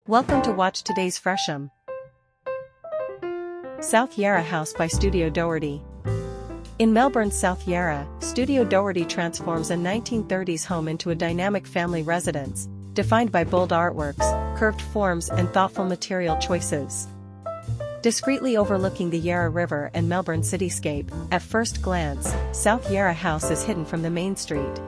Welcome to watch today's Fresham. South Yarra House by Studio Doherty. In Melbourne's South Yarra, Studio Doherty transforms a 1930s home into a dynamic family residence, defined by bold artworks, curved forms and thoughtful material choices. Discreetly overlooking the Yarra River and Melbourne cityscape, at first glance, South Yarra House is hidden from the main street.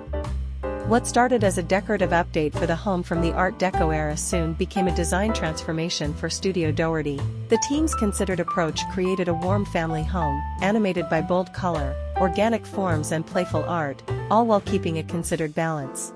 What started as a decorative update for the home from the Art Deco era soon became a design transformation for Studio Doherty. The team's considered approach created a warm family home, animated by bold color, organic forms and playful art, all while keeping a considered balance.